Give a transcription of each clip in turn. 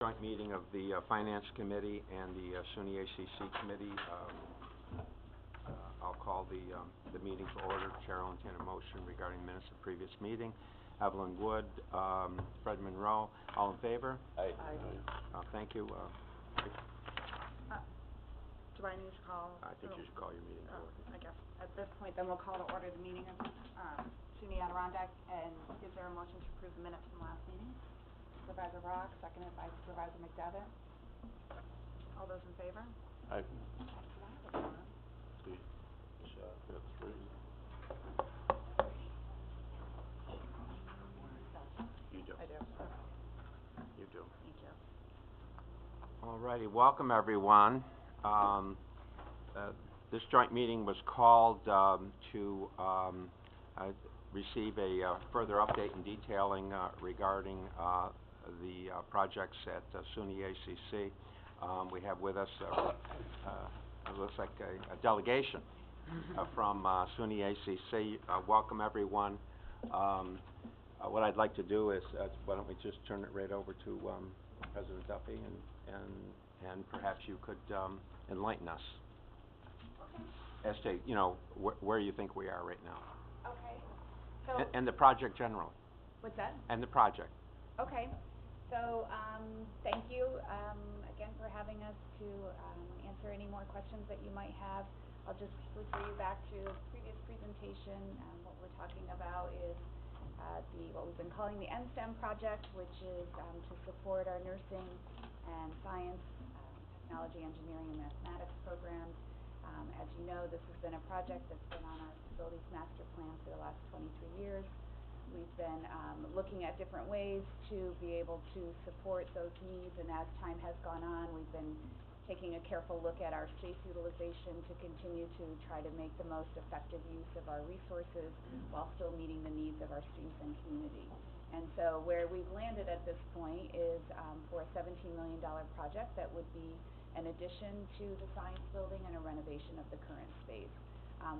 joint meeting of the Finance Committee and the SUNY ACC Committee. I'll call the meeting to order. Chair will entertain a motion regarding minutes of previous meeting. Evelyn Wood, Fred Monroe, all in favor? Aye. Thank you. Do I need to call? I think you should call your meeting to order. I guess at this point, then we'll call to order the meeting of SUNY Adirondack. And is there a motion to approve the minutes from the last meeting? Supervisor Rock, seconded by Supervisor McDevitt. All those in favor? Aye. Do I have a quorum? See, got three. You do. I do. Okay. You do. Thank you. All righty. Welcome, everyone. This joint meeting was called to receive a further update and detailing regarding the projects at SUNY ACC. We have with us, it looks like a delegation from SUNY ACC. Welcome, everyone. What I'd like to do is, why don't we just turn it right over to President Duffy, and perhaps you could enlighten us. Okay. As to, you know, where you think we are right now. Okay. So. And the project generally. What's that? And the project. Okay. So, thank you, again for having us to, answer any more questions that you might have. I'll just refer you back to the previous presentation. What we're talking about is, what we've been calling the NSTEM project, which is, to support our nursing and science, technology, engineering, and mathematics programs. As you know, this has been a project that's been on our facilities master plan for the last 23 years. We've been looking at different ways to be able to support those needs, and as time has gone on, we've been taking a careful look at our space utilization to continue to try to make the most effective use of our resources while still meeting the needs of our students and community. And so where we've landed at this point is for a $17 million project that would be an addition to the science building and a renovation of the current space,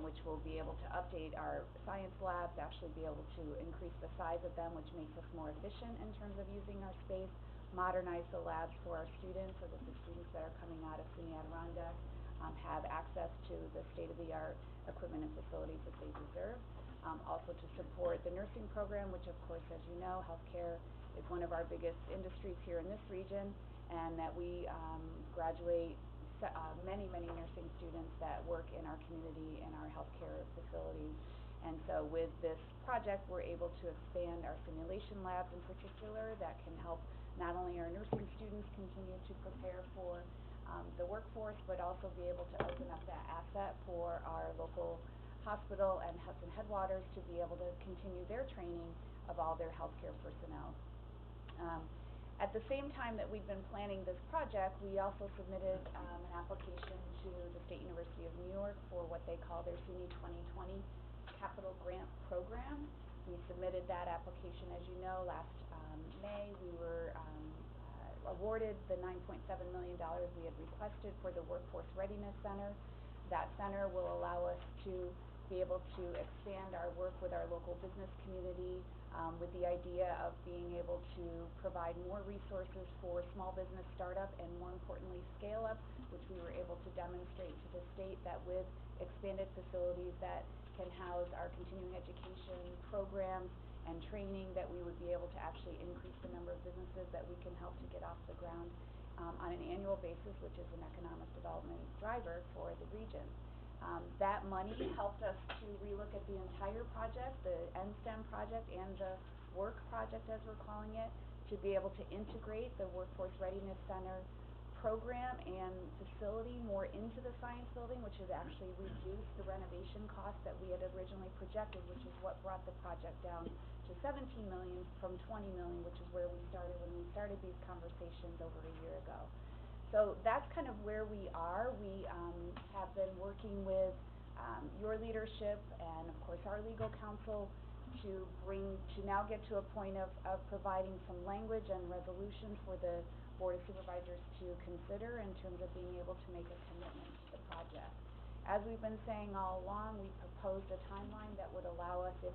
which will be able to update our science labs, actually be able to increase the size of them, which makes us more efficient in terms of using our space, modernize the labs for our students so that the students that are coming out of SUNY Adirondack have access to the state-of-the-art equipment and facilities that they deserve. Also to support the nursing program, which of course, as you know, healthcare is one of our biggest industries here in this region, and that we graduate many nursing students that work in our community and our healthcare facilities. And so with this project, we're able to expand our simulation labs in particular that can help not only our nursing students continue to prepare for the workforce, but also be able to open up that asset for our local hospital and Hudson Headwaters to be able to continue their training of all their healthcare personnel. At the same time that we've been planning this project, we also submitted an application to the State University of New York for what they call their SUNY 2020 Capital Grant Program. We submitted that application, as you know, last May. We were awarded the $9.7 million we had requested for the Workforce Readiness Center. That center will allow us to be able to expand our work with our local business community, with the idea of being able to provide more resources for small business startup and, more importantly, scale up, which we were able to demonstrate to the state that with expanded facilities that can house our continuing education programs and training, that we would be able to actually increase the number of businesses that we can help to get off the ground on an annual basis, which is an economic development driver for the region. That money helped us to relook at the entire project, the NSTEM project and the WORK project as we're calling it, to be able to integrate the Workforce Readiness Center program and facility more into the science building, which has actually reduced the renovation cost that we had originally projected, which is what brought the project down to $17 million from $20 million, which is where we started when we started these conversations over a year ago. So that's kind of where we are. We have been working with your leadership and, of course, our legal counsel to now get to a point of providing some language and resolution for the Board of Supervisors to consider in terms of being able to make a commitment to the project. As we've been saying all along, we proposed a timeline that would allow us, if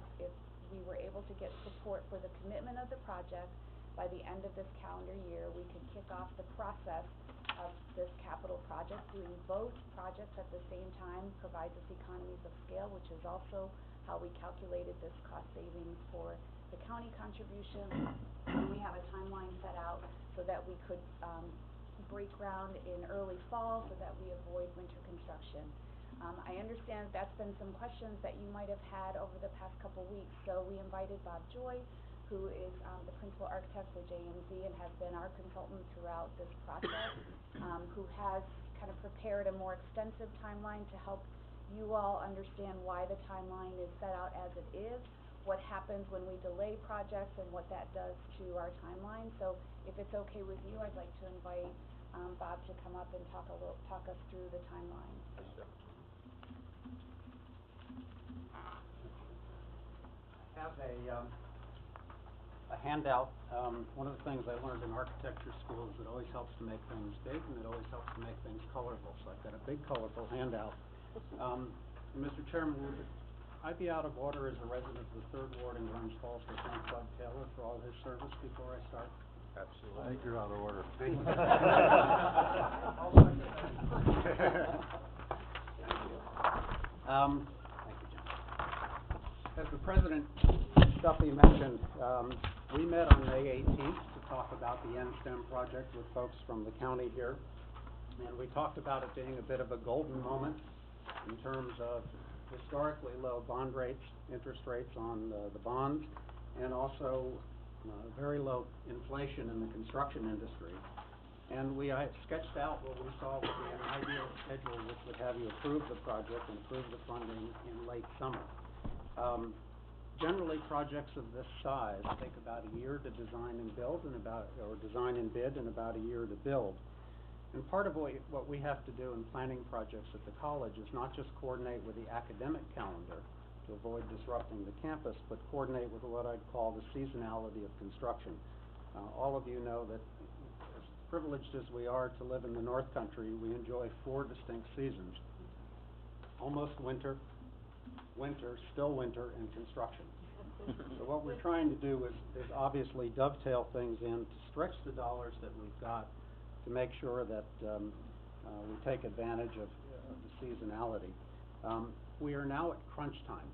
we were able to get support for the commitment of the project, by the end of this calendar year, we could kick off the process of this capital project. Doing both projects at the same time provides us economies of scale, which is also how we calculated this cost savings for the county contribution. And we have a timeline set out so that we could break ground in early fall so that we avoid winter construction. I understand that's been some questions that you might have had over the past couple weeks, so we invited Bob Joy, who is the principal architect for JMZ and has been our consultant throughout this process, who has kind of prepared a more extensive timeline to help you all understand why the timeline is set out as it is, what happens when we delay projects, and what that does to our timeline. So if it's okay with you, I'd like to invite Bob to come up and talk us through the timeline. I have a handout. One of the things I learned in architecture school is it always helps to make things big, and it always helps to make things colorful. So I've got a big, colorful handout. Mr. Chairman, would I be out of order as a resident of the 3rd Ward in Orange Falls to thank Bud Taylor for all his service before I start? Absolutely. I think you're out of order. Thank you. Thank you, John. As the President Duffy mentioned, we met on May 18th to talk about the NSTEM project with folks from the county here. And we talked about it being a bit of a golden moment in terms of historically low bond rates, interest rates on the bonds, and also very low inflation in the construction industry. And we sketched out what we saw would be an ideal schedule which would have you approve the project and approve the funding in late summer. Generally, projects of this size take about a year to design and build, or design and bid, and about a year to build. And part of what we have to do in planning projects at the college is not just coordinate with the academic calendar to avoid disrupting the campus, but coordinate with what I'd call the seasonality of construction. All of you know that as privileged as we are to live in the North Country, we enjoy 4 distinct seasons: almost winter, winter, still winter, and construction. So what we're trying to do is obviously dovetail things in to stretch the dollars that we've got to make sure that we take advantage of the seasonality. We are now at crunch time.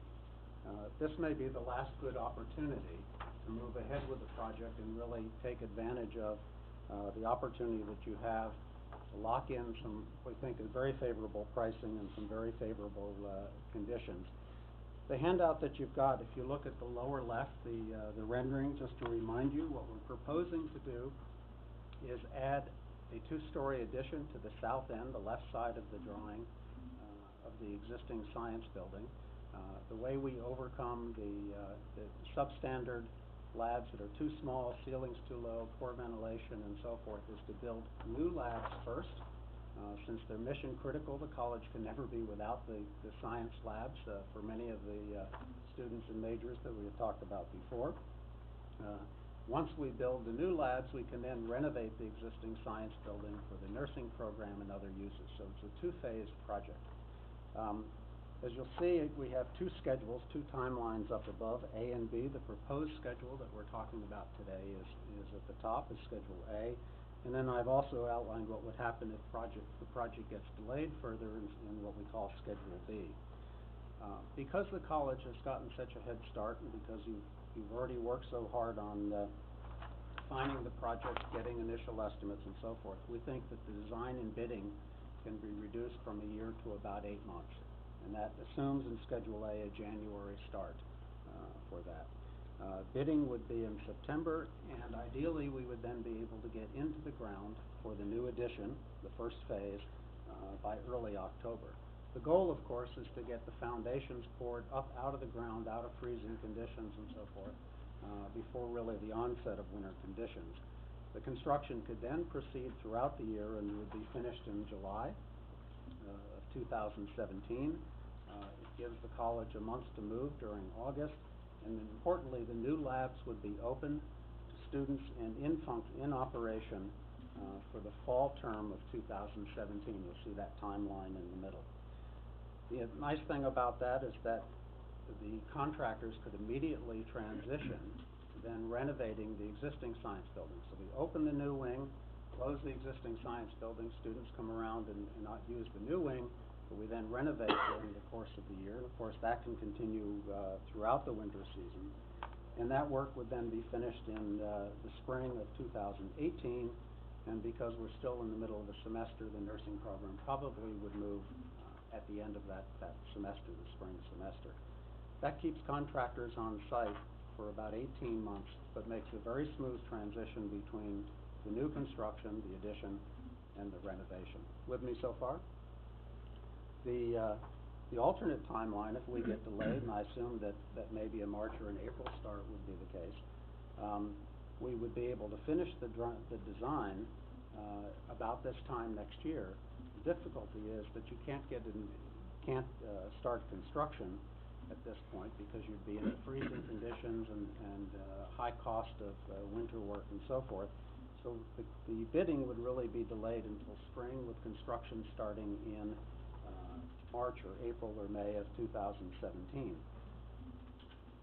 This may be the last good opportunity to move ahead with the project and really take advantage of the opportunity that you have to lock in some, we think, is very favorable pricing and some very favorable conditions. The handout that you've got, if you look at the lower left, the rendering, just to remind you, what we're proposing to do is add a 2-story addition to the south end, the left side of the drawing, of the existing science building. The way we overcome the substandard labs that are too small, ceilings too low, poor ventilation, and so forth, is to build new labs first. Since they're mission critical, the college can never be without the science labs for many of the students and majors that we have talked about before. Once we build the new labs, we can then renovate the existing science building for the nursing program and other uses. So it's a 2-phase project. As you'll see, we have 2 schedules, 2 timelines up above, A and B. The proposed schedule that we're talking about today is at the top, is Schedule A. And then I've also outlined what would happen if the project gets delayed further in what we call Schedule B. Because the college has gotten such a head start, and because you've already worked so hard on defining the project, getting initial estimates and so forth, we think that the design and bidding can be reduced from a year to about 8 months. And that assumes in Schedule A a January start for that. Bidding would be in September, and ideally we would then be able to get into the ground for the new addition, the first phase, by early October. The goal, of course, is to get the foundations poured up out of the ground, out of freezing conditions and so forth, before really the onset of winter conditions. The construction could then proceed throughout the year and would be finished in July of 2017. It gives the college a month to move during August. And importantly, the new labs would be open to students and in operation for the fall term of 2017. You'll see that timeline in the middle. The nice thing about that is that the contractors could immediately transition to then renovating the existing science building. So we open the new wing, close the existing science building, students come around and not use the new wing, but we then renovate during the course of the year. And of course, that can continue throughout the winter season. And that work would then be finished in the spring of 2018. And because we're still in the middle of the semester, the nursing program probably would move at the end of that semester, the spring semester. That keeps contractors on site for about 18 months, but makes a very smooth transition between the new construction, the addition, and the renovation. With me so far? The alternate timeline, if we get delayed, and I assume that maybe a March or an April start would be the case, we would be able to finish the design about this time next year. The difficulty is that you can't start construction at this point because you'd be in freezing conditions and high cost of winter work and so forth. So the bidding would really be delayed until spring, with construction starting in March or April or May of 2017.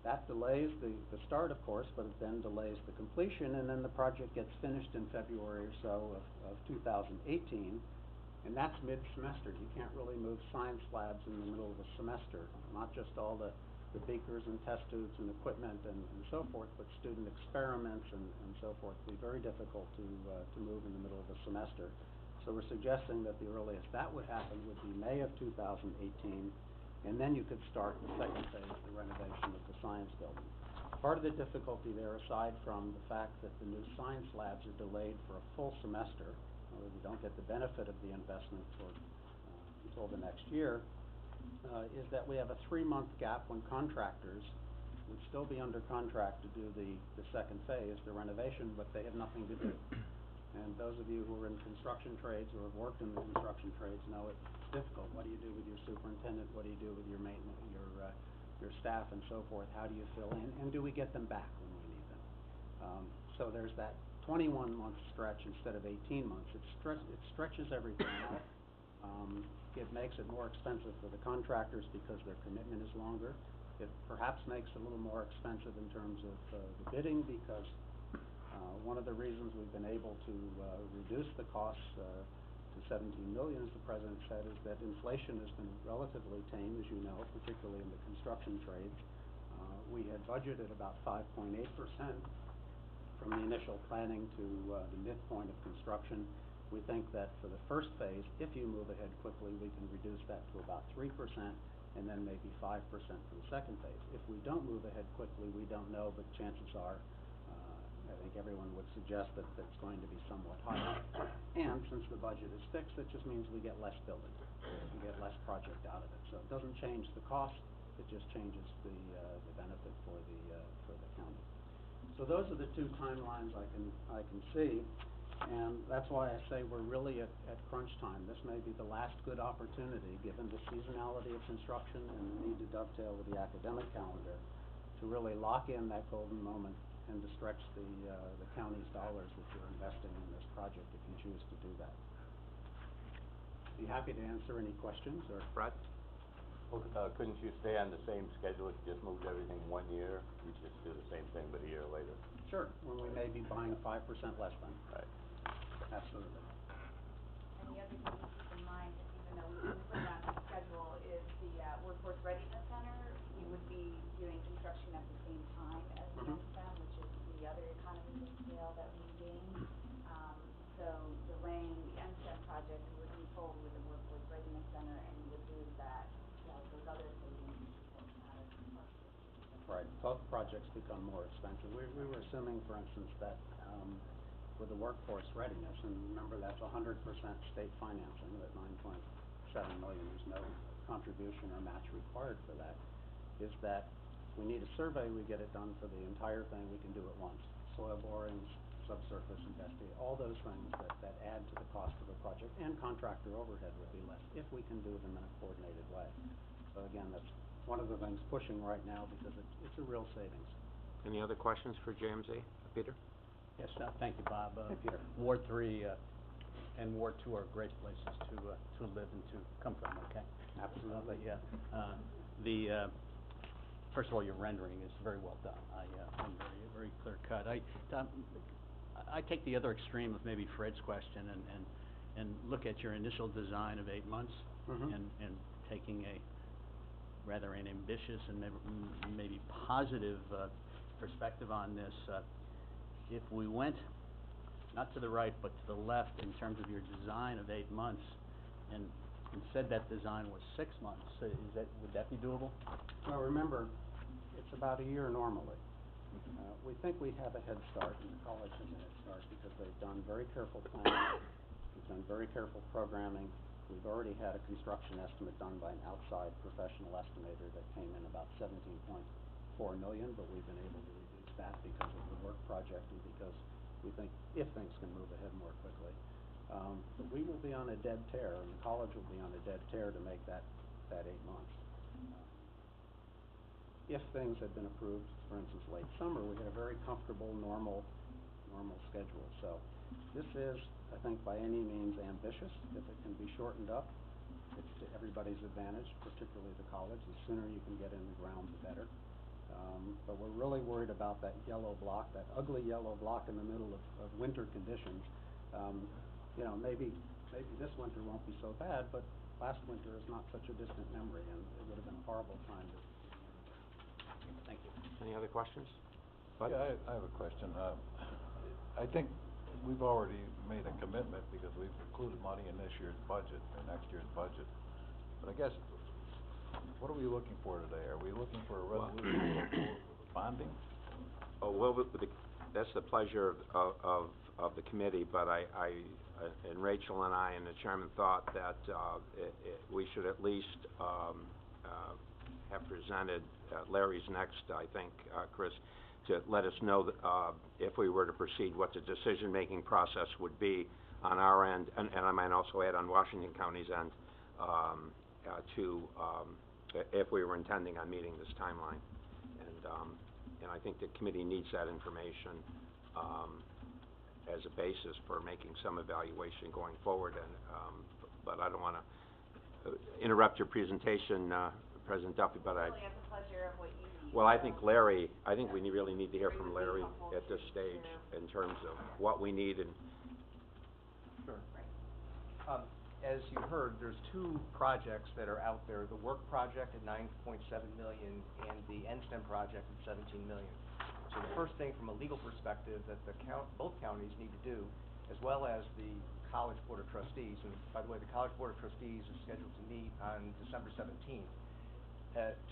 That delays the start, of course, but it then delays the completion, and then the project gets finished in February or so of 2018, and that's mid-semester. You can't really move science labs in the middle of a semester, not just all the beakers and test tubes and equipment and so forth, but student experiments and so forth. It would be very difficult to move in the middle of a semester. So we're suggesting that the earliest that would happen would be May of 2018, and then you could start the second phase, the renovation of the science building. Part of the difficulty there, aside from the fact that the new science labs are delayed for a full semester, or we don't get the benefit of the investment until the next year, is that we have a 3-month gap when contractors would still be under contract to do the second phase, the renovation, but they have nothing to do. And those of you who are in construction trades or have worked in the construction trades know it's difficult. What do you do with your superintendent? What do you do with your maintenance, your staff and so forth? How do you fill in? And do we get them back when we need them? So there's that 21-month stretch instead of 18 months. It stretches everything out. It makes it more expensive for the contractors because their commitment is longer. It perhaps makes it a little more expensive in terms of the bidding, because one of the reasons we've been able to reduce the costs to $17 million, as the President said, is that inflation has been relatively tame, as you know, particularly in the construction trades. We had budgeted about 5.8% from the initial planning to the midpoint of construction. We think that for the first phase, if you move ahead quickly, we can reduce that to about 3%, and then maybe 5% for the second phase. If we don't move ahead quickly, we don't know, but chances are, I think everyone would suggest that it's going to be somewhat higher. And since the budget is fixed, it just means we get less building. We get less project out of it. So it doesn't change the cost, it just changes the benefit for the county. So those are the two timelines I can see, and that's why I say we're really at crunch time. This may be the last good opportunity, given the seasonality of construction and the need to dovetail with the academic calendar, to really lock in that golden moment and to stretch the county's dollars that you're investing in this project if you choose to do that. Be happy to answer any questions. Or Brad? Well, couldn't you stay on the same schedule if you just moved everything 1 year? You just do the same thing but a year later? Sure, when we may be buying 5% less than. Right. Absolutely. And the other thing to keep in mind, even though we didn't put it on the schedule, is the Workforce Readiness Center. You would be doing construction at the same time as the MSTEM, which is the other economies of scale that we gain. So delaying the MSTEM project, we would move forward with the Workforce Readiness Center, and you would lose those other savings out of construction. Right. Both projects become more expensive. We were assuming, for instance, that with the workforce readiness, and remember that's 100% state financing, that $9.7 million, there's no contribution or match required for that, is that we need a survey, we get it done for the entire thing, we can do it once. Soil borings, subsurface investigation, all those things that add to the cost of a project, and contractor overhead will be less if we can do them in a coordinated way. So again, that's one of the things pushing right now, because it's a real savings. Any other questions for JMZ? Peter? Yes, thank you, Bob. Hey, Peter. Ward 3 and Ward 2 are great places to live and to come from, okay? Absolutely. Yeah. first of all, your rendering is very well done. I'm very clear cut. I take the other extreme of maybe Fred's question and look at your initial design of 8 months Mhm. and taking a rather an ambitious and maybe positive perspective on this. If we went not to the right but to the left in terms of your design of 8 months, and said that design was 6 months, would that be doable? Well, remember, it's about a year normally. We think we have a head start, and the college has a head start, because they've done very careful planning, we've done very careful programming. We've already had a construction estimate done by an outside professional estimator that came in about $17.4 million, but we've been able to reduce that because of the work project and because we think if things can move ahead more quickly. But we will be on a dead tear, and the college will be on a dead tear to make that 8 months. If things had been approved, for instance, late summer, we had a very comfortable, normal schedule. So this is, I think, by any means ambitious. If it can be shortened up, it's to everybody's advantage, particularly the college. The sooner you can get in the ground, the better. But we're really worried about that yellow block, that ugly yellow block in the middle of winter conditions. Maybe this winter won't be so bad, but last winter is not such a distant memory, and it would have been a horrible time to. Thank you. Any other questions? Bud? Yeah, I have a question. I think we've already made a commitment because we've included money in this year's budget, or next year's budget. But I guess, what are we looking for today? Are we looking for a resolution for bonding? Oh, well, that's the pleasure of the committee, but and Rachel and I and the chairman thought that we should at least have presented Larry's next, I think, Chris, to let us know if we were to proceed, what the decision-making process would be on our end, and I might also add on Washington County's end, if we were intending on meeting this timeline. And I think the committee needs that information as a basis for making some evaluation going forward. But I don't want to interrupt your presentation, President Duffy, but I... Really at the pleasure of what you need. Well, I think we really need to hear from Larry at this stage in terms of what we need and... Sure. As you heard, there's 2 projects that are out there, the work project at $9.7 million and the NSTEM project at $17 million. So the first thing from a legal perspective that both counties need to do, as well as the College Board of Trustees, and by the way, the College Board of Trustees is scheduled to meet on December 17th,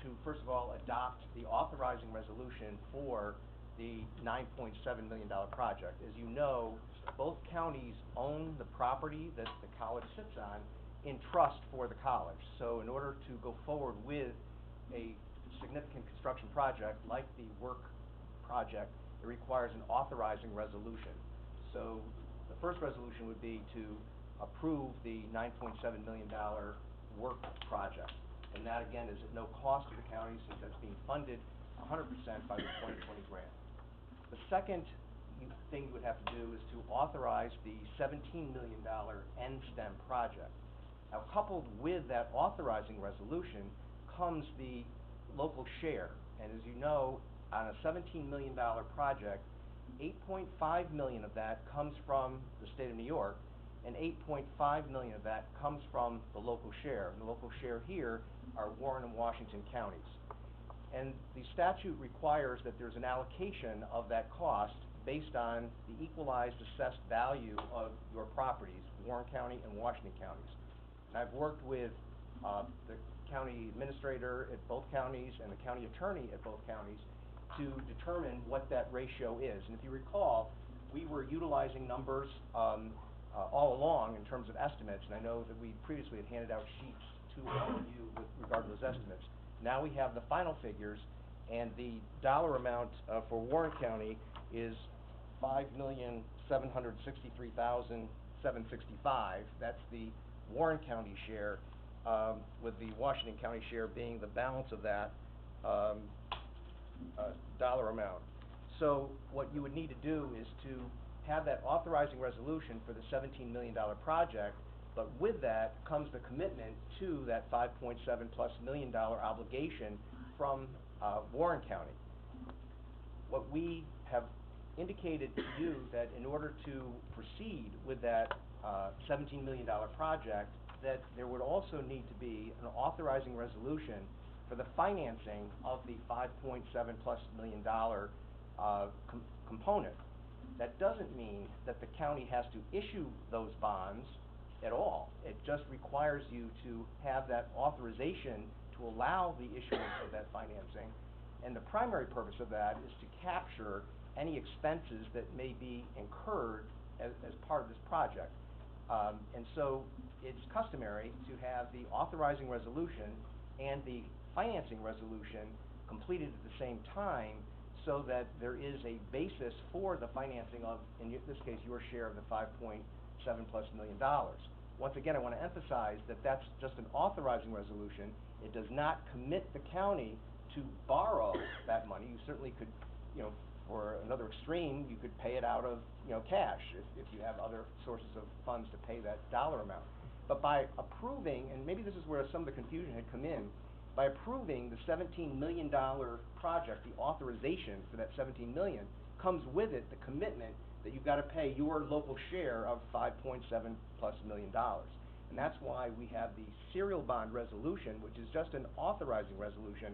to first of all adopt the authorizing resolution for the $9.7 million project. As you know, both counties own the property that the college sits on in trust for the college. So in order to go forward with a significant construction project like the work project, it requires an authorizing resolution. So the first resolution would be to approve the $9.7 million work project. And that, again, is at no cost to the county since that's being funded 100% by the 2020 grant. The second thing you would have to do is to authorize the $17 million NSTEM project. Now, coupled with that authorizing resolution comes the local share. And as you know, on a $17 million project, $8.5 million of that comes from the state of New York, and $8.5 million of that comes from the local share. And the local share here are Warren and Washington counties. And the statute requires that there's an allocation of that cost based on the equalized assessed value of your properties, Warren County and Washington counties. And I've worked with the county administrator at both counties and the county attorney at both counties to determine what that ratio is. And if you recall, we were utilizing numbers all along in terms of estimates, and I know that we previously had handed out sheets to all of you with regard to those estimates. Now we have the final figures, and the dollar amount for Warren County is $5,763,765. That's the Warren County share, with the Washington County share being the balance of that dollar amount. So what you would need to do is to have that authorizing resolution for the $17 million project, but with that comes the commitment to that $5.7+ million obligation from Warren County. What we have indicated to you that in order to proceed with that $17 million project, that there would also need to be an authorizing resolution for the financing of the $5.7+ million component. That doesn't mean that the county has to issue those bonds at all. It just requires you to have that authorization to allow the issuance of that financing. And the primary purpose of that is to capture any expenses that may be incurred as part of this project. And so it's customary to have the authorizing resolution and the financing resolution completed at the same time, so that there is a basis for the financing of, in this case, your share of the $5.7+ million. Once again, I want to emphasize that that's just an authorizing resolution. It does not commit the county to borrow that money. You certainly could, for another extreme, you could pay it out of, cash if you have other sources of funds to pay that dollar amount. But by approving, and maybe this is where some of the confusion had come in, by approving the $17 million project, the authorization for that $17 million comes with it the commitment that you've got to pay your local share of $5.7+ million. And that's why we have the serial bond resolution, which is just an authorizing resolution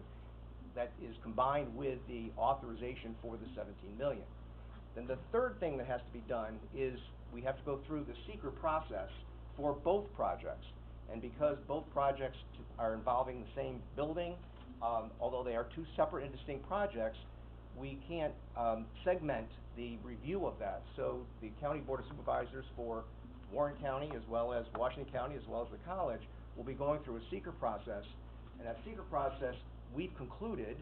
that is combined with the authorization for the $17 million. Then the third thing that has to be done is we have to go through the seeker process for both projects. And because both projects are involving the same building, although they are two separate and distinct projects, we can't segment the review of that. So the County Board of Supervisors for Warren County, as well as Washington County, as well as the college, will be going through a seeker process. And that seeker process, we've concluded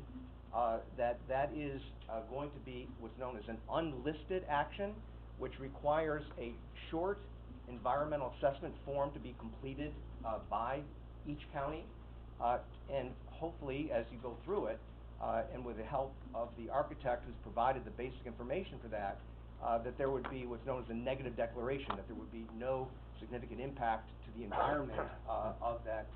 that is going to be what's known as an unlisted action, which requires a short environmental assessment form to be completed by each county, and hopefully, as you go through it, and with the help of the architect who's provided the basic information for that, that there would be what's known as a negative declaration, that there would be no significant impact to the environment of that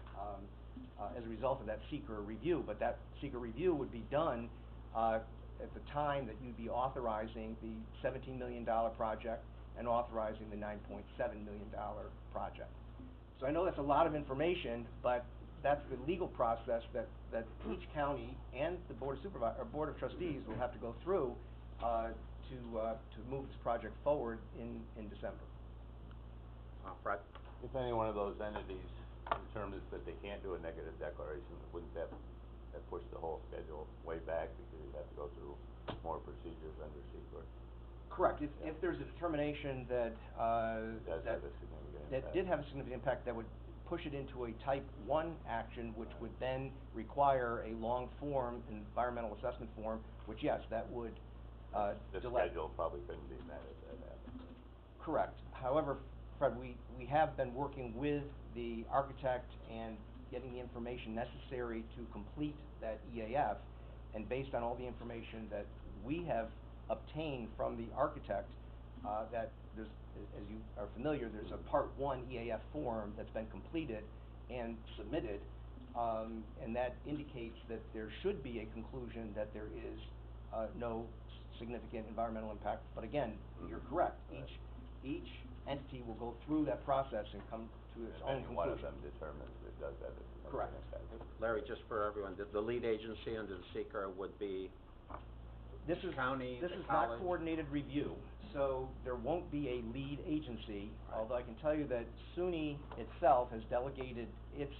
as a result of that seeker review. But that seeker review would be done at the time that you'd be authorizing the $17 million project and authorizing the $9.7 million project. So I know that's a lot of information, but that's the legal process that each county and the Board of Trustees will have to go through to move this project forward in December. Fred? If any one of those entities determines that they can't do a negative declaration, wouldn't that push the whole schedule way back, because you'd have to go through more procedures under secret? Correct. If there's a determination that that did have a significant impact, that would push it into a Type 1 action, which would then require a long form, environmental assessment form, which, yes, that would delay. The schedule probably couldn't be met if that happened. Correct. However, Fred, we have been working with the architect and getting the information necessary to complete that EAF, and based on all the information that we have obtained from the architect, that there's, as you are familiar, there's a Part 1 EAF form that's been completed and submitted, and that indicates that there should be a conclusion that there is no significant environmental impact. But again, you're correct. Each entity will go through that process and come to its own conclusion. One of them determines it does have a significant Correct. impact. Larry, just for everyone, the lead agency under the seeker would be This is county, This the is not college? coordinated review, so there won't be a lead agency, although I can tell you that SUNY itself has delegated its,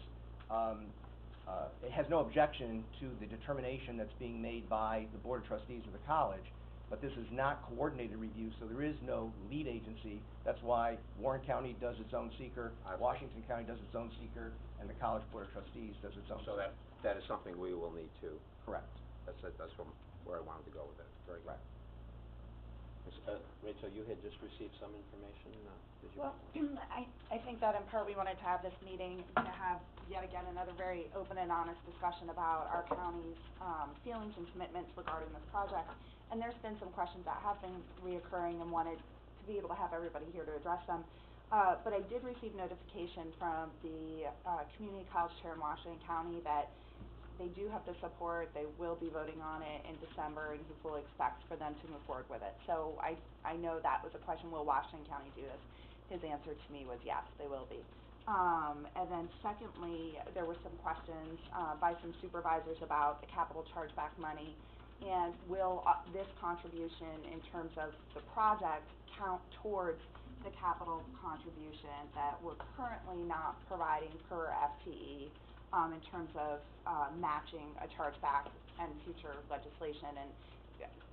it has no objection to the determination that's being made by the Board of Trustees of the college, but this is not coordinated review, so there is no lead agency. That's why Warren County does its own seeker, Washington County does its own seeker, and the College Board of Trustees does its own So seeker. that is something we will need to. Correct. That's from where I wanted to go with it. Very good. Right. Rachel, you had just received some information, did you? Well, I think that in part we wanted to have this meeting to have yet again another very open and honest discussion about our county's feelings and commitments regarding this project. And there's been some questions that have been reoccurring and wanted to be able to have everybody here to address them. But I did receive notification from the community college chair in Washington County that they do have the support, they will be voting on it in December, and he fully expects for them to move forward with it. So I know that was a question, will Washington County do this? His answer to me was yes, they will be. And then secondly, there were some questions by some supervisors about the capital chargeback money, and will this contribution in terms of the project count towards the capital contribution that we're currently not providing per FTE in terms of matching a chargeback and future legislation. And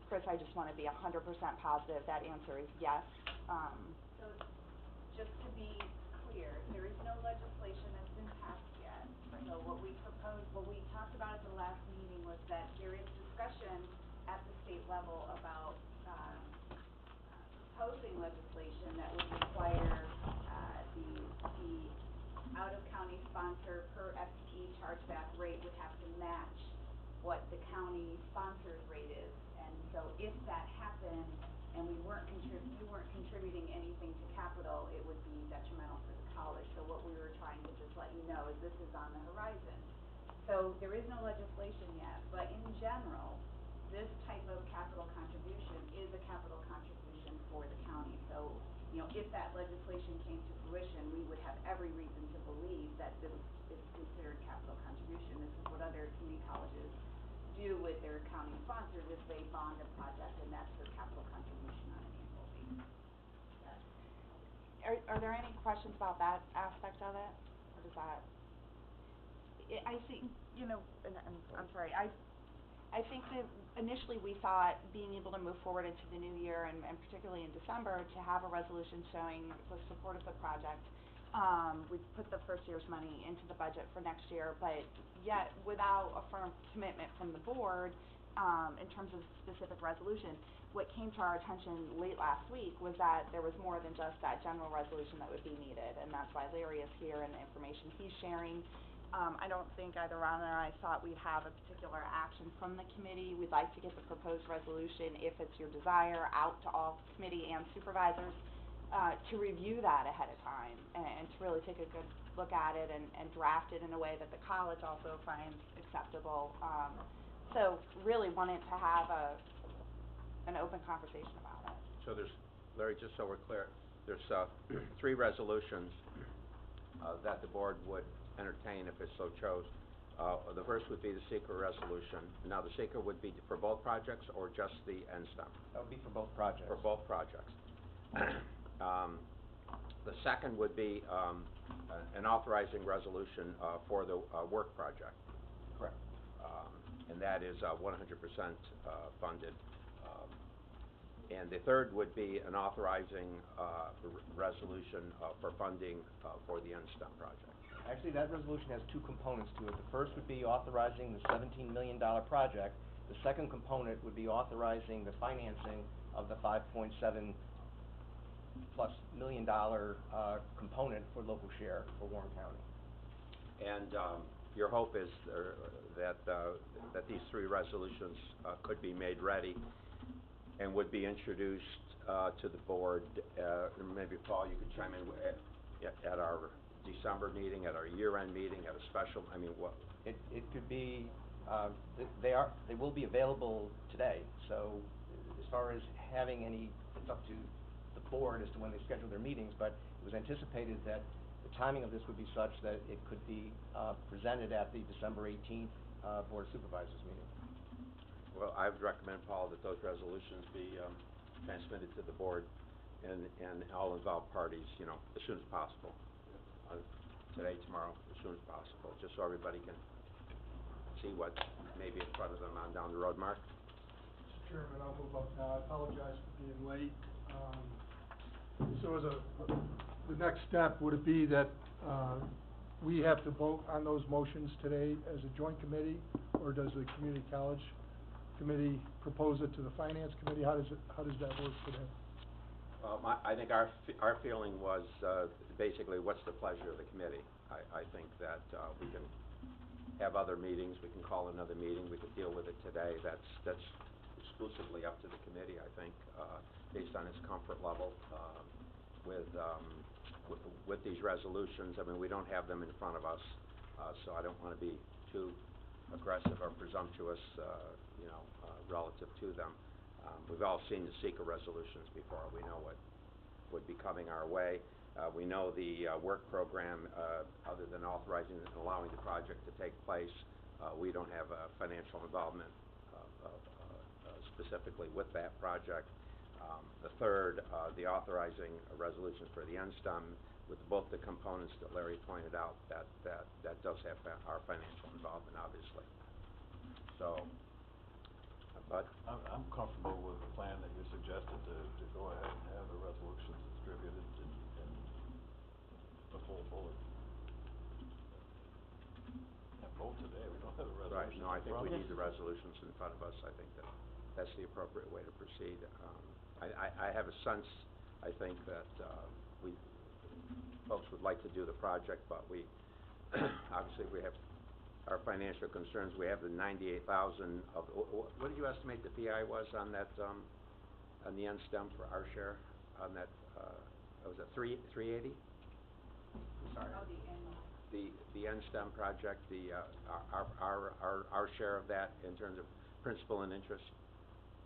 Chris, I just want to be 100% positive that answer is yes. So just to be clear, there is no legislation that's been passed yet. Right. So what we proposed, what we talked about at the last meeting was that there is discussion at the state level about proposing legislation that would require the out-of-county sponsor per FTE chargeback rate would have to match what the county sponsor's rate is. And so if that happened and you weren't contributing anything to capital, it would be detrimental for the college. So what we were trying to just let you know is this is on the horizon. So there is no legislation yet, but in general, this type of capital contribution is a capital contribution for the county. So, you know, if that legislation came to fruition, we would have every reason to believe that this is considered capital contribution. This is what other community colleges do with their county sponsors if they bond a project, and that's their capital contribution on an annual basis. Are there any questions about that aspect of it? Or does that, I think, you know, and I'm sorry, I think that initially we thought being able to move forward into the new year, and particularly in December, to have a resolution showing the support of the project. We've put the first year's money into the budget for next year, but yet without a firm commitment from the board in terms of specific resolution. What came to our attention late last week was that there was more than just that general resolution that would be needed, and that's why Larry is here and the information he's sharing. I don't think either Ron or I thought we'd have a particular action from the committee. We'd like to get the proposed resolution, if it's your desire, out to all committee and supervisors to review that ahead of time and to really take a good look at it and draft it in a way that the college also finds acceptable. So really wanted to have an open conversation about it. So there's, Larry, just so we're clear, there's 3 resolutions that the board would entertain if it so chose. The first would be the seeker resolution. Now, the seeker would be for both projects or just the NSTEM? That would be for both projects. For both projects. The second would be an authorizing resolution for the work project. Correct. And that is 100% funded. And the third would be an authorizing resolution for funding for the NSTEM project. Actually, that resolution has 2 components to it. The first would be authorizing the $17 million project. The second component would be authorizing the financing of the $5.7+ million component for local share for Warren County. And your hope is that these 3 resolutions could be made ready and would be introduced to the board. Maybe Paul, you could chime in at our December meeting, at our year-end meeting, at a special. I mean, what? It could be. They will be available today. So as far as having any, it's up to the board as to when they schedule their meetings. But it was anticipated that the timing of this would be such that it could be presented at the December 18th Board of Supervisors meeting. Well, I would recommend, Paul, that those resolutions be transmitted to the board and all involved parties, you know, as soon as possible. Today, tomorrow, as soon as possible, just so everybody can see what may be in front of them on down the road. Mark? Mr. Chairman, I'll move up now. I apologize for being late. So the next step, would it be that we have to vote on those motions today as a joint committee, or does the community college committee propose it to the finance committee? How does that work today? I think our feeling was basically, what's the pleasure of the committee? I think that we can have other meetings, we can call another meeting, we could deal with it today. That's exclusively up to the committee, I think, based on its comfort level with these resolutions. I mean, we don't have them in front of us, so I don't want to be too aggressive or presumptuous, relative to them. We've all seen the seeker resolutions before. We know what would be coming our way. We know the work program, other than authorizing and allowing the project to take place, we don't have financial involvement specifically with that project. The third, the authorizing resolutions for the NSTEM, with both the components that Larry pointed out, that does have our financial involvement, obviously. So, but I'm comfortable with the plan that you suggested to go ahead and have the resolutions distributed and the full board. Can't vote today, we don't have the right, resolutions. no, I think we in front of need the us. resolutions in front of us. I think that's the appropriate way to proceed. I have a sense, I think, that folks would like to do the project, but we obviously we have our financial concerns. We have the 98,000 of, what did you estimate the PI was on that, on the NSTEM for our share, on that, was it 380? Sorry. Oh, the annual. The NSTEM project, our share of that in terms of principal and interest,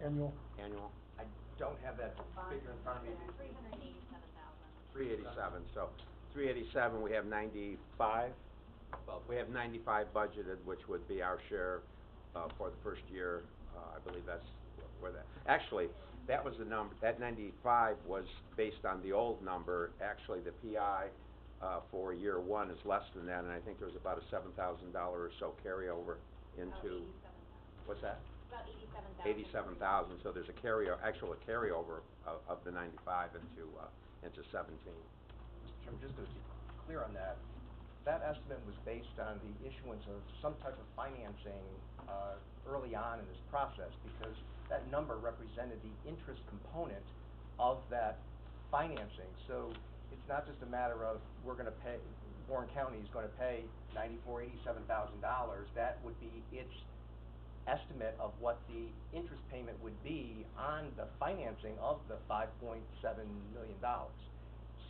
Annual? annual? I don't have that figure in front of me. 387, so 387, we have 95. We have 95 budgeted, which would be our share for the first year. I believe that's where that, actually, that was the number, that 95 was based on the old number. Actually, the PI for year one is less than that, and I think there was about a $7,000 or so carryover into, what's that? About 87,000. 87,000, so there's a carryover of the 95 into 17. Mr. Chairman, just to be clear on that, that estimate was based on the issuance of some type of financing early on in this process, because that number represented the interest component of that financing. So it's not just a matter of we're going to pay, Warren County is going to pay $87,000. That would be its estimate of what the interest payment would be on the financing of the $5.7 million.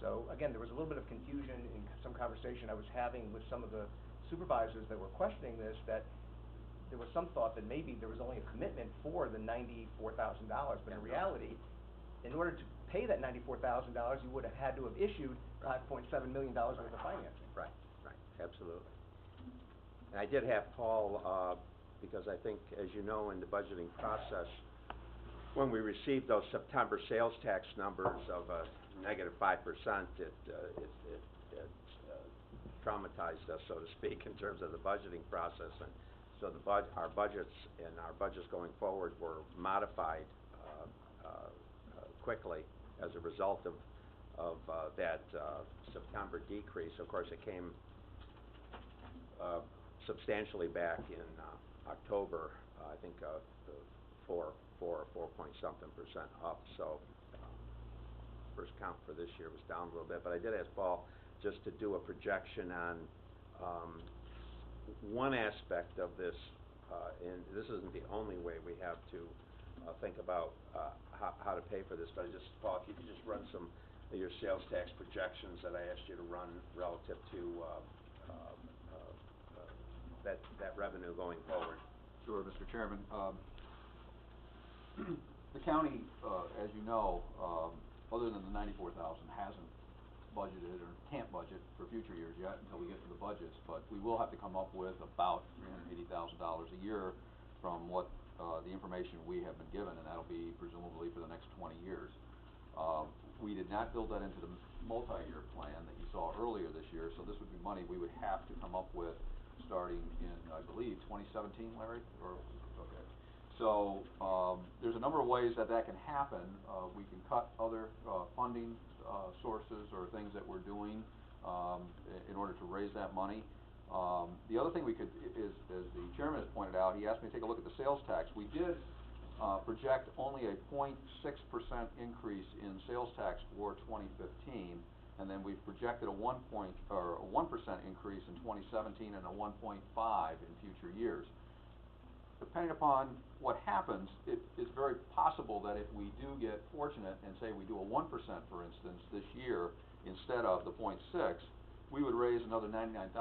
So again, there was a little bit of confusion in some conversation I was having with some of the supervisors that were questioning this, that there was some thought that maybe there was only a commitment for the $94,000, but in reality, in order to pay that $94,000, you would have had to have issued $5.7 million worth of financing. Right, absolutely. And I did have Paul, because I think, as you know, in the budgeting process, when we received those September sales tax numbers of negative 5%, it traumatized us, so to speak, in terms of the budgeting process. And so our budgets going forward were modified quickly as a result of that September decrease. Of course, it came substantially back in October, I think 4.something% up. So first count for this year was down a little bit. But I did ask Paul just to do a projection on one aspect of this, and this isn't the only way we have to think about how to pay for this, but Paul, if you could just run some of your sales tax projections that I asked you to run relative to that revenue going forward. Sure, Mr. Chairman. The county, as you know, other than the 94,000, hasn't budgeted or can't budget for future years yet until we get to the budgets, but we will have to come up with about $380,000 a year from what the information we have been given, and that'll be presumably for the next 20 years. We did not build that into the multi-year plan that you saw earlier this year, so this would be money we would have to come up with starting in, I believe, 2017, Larry? Okay. So there's a number of ways that can happen. We can cut other funding sources or things that we're doing in order to raise that money. The other thing we could is, as the chairman has pointed out, he asked me to take a look at the sales tax. We did project only a 0.6% increase in sales tax for 2015, and then we've projected a 1% increase in 2017 and a 1.5% in future years. Depending upon what happens, it is very possible that if we do get fortunate and say we do a 1%, for instance, this year instead of the 0.6, we would raise another $99,000,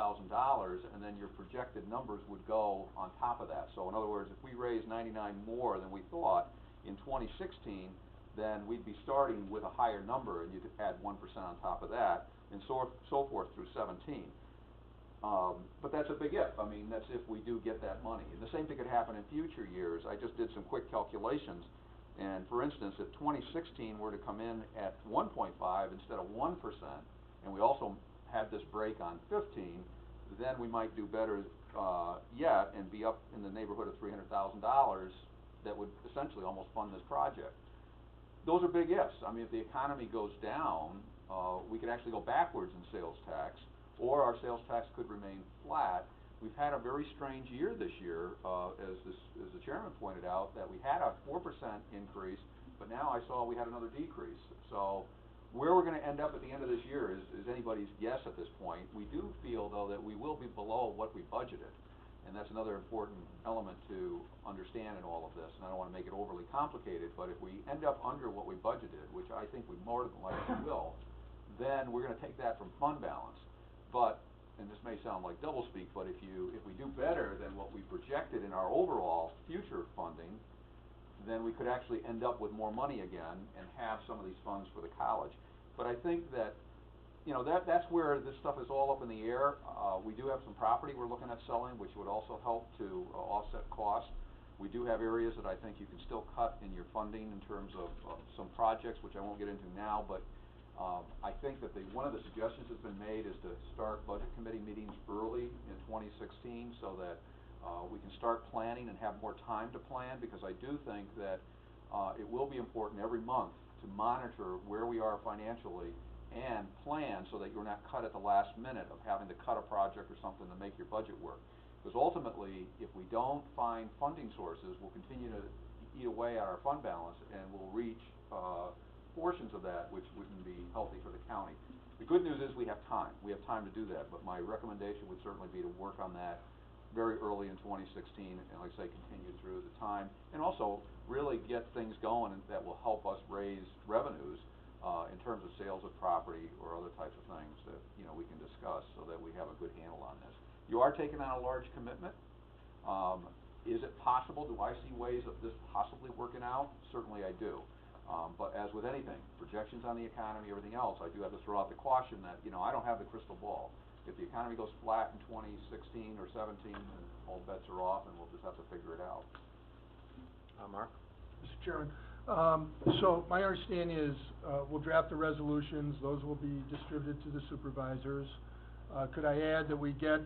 and then your projected numbers would go on top of that. So in other words, if we raise 99 more than we thought in 2016, then we'd be starting with a higher number, and you could add 1% on top of that, and so forth through 17. But that's a big if. I mean, that's if we do get that money. And the same thing could happen in future years. I just did some quick calculations, and for instance, if 2016 were to come in at 1.5 instead of 1%, and we also had this break on 15, then we might do better yet and be up in the neighborhood of $300,000 that would essentially almost fund this project. Those are big ifs. I mean, if the economy goes down, we could actually go backwards in sales tax, or our sales tax could remain flat. We've had a very strange year this year, as the chairman pointed out, that we had a 4% increase, but now I saw we had another decrease. So where we're going to end up at the end of this year is anybody's guess at this point. We do feel, though, that we will be below what we budgeted, and that's another important element to understand in all of this. And I don't want to make it overly complicated, but if we end up under what we budgeted, which I think we more than likely will, then we're going to take that from fund balance. But, and this may sound like doublespeak, but if we do better than what we projected in our overall future funding, then we could actually end up with more money again and have some of these funds for the college. But I think that, you know, that's where this stuff is all up in the air. We do have some property we're looking at selling, which would also help to offset costs. We do have areas that I think you can still cut in your funding in terms of some projects, which I won't get into now, but I think that one of the suggestions that's been made is to start budget committee meetings early in 2016 so that we can start planning and have more time to plan, because I do think that it will be important every month to monitor where we are financially and plan so that you're not cut at the last minute of having to cut a project or something to make your budget work. Because ultimately, if we don't find funding sources, we'll continue to eat away at our fund balance, and we'll reach portions of that which wouldn't be healthy for the county. The good news is we have time. We have time to do that, but my recommendation would certainly be to work on that very early in 2016, and like I say, continue through the time, and also really get things going that will help us raise revenues in terms of sales of property or other types of things that, you know, we can discuss so that we have a good handle on this. You are taking on a large commitment. Is it possible? Do I see ways of this possibly working out? Certainly I do. But as with anything, projections on the economy, everything else, I do have to throw out the caution that, you know, I don't have the crystal ball. If the economy goes flat in 2016 or 17, then all bets are off, and we'll just have to figure it out. Mark? Mr. Chairman, so my understanding is we'll draft the resolutions. Those will be distributed to the supervisors. Could I add that we get